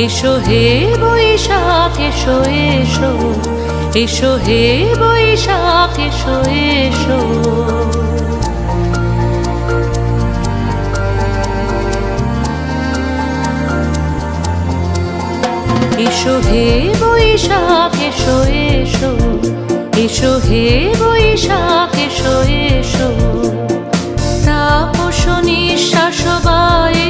এসো হে বৈশাখ এসো এসো, এসো হে বৈশাখ এসো এসো। এসো হে বৈশাখ এসো এসো, এসো হে বৈশাখ এসো এসো। তাপস নিঃশ্বাস বায়ে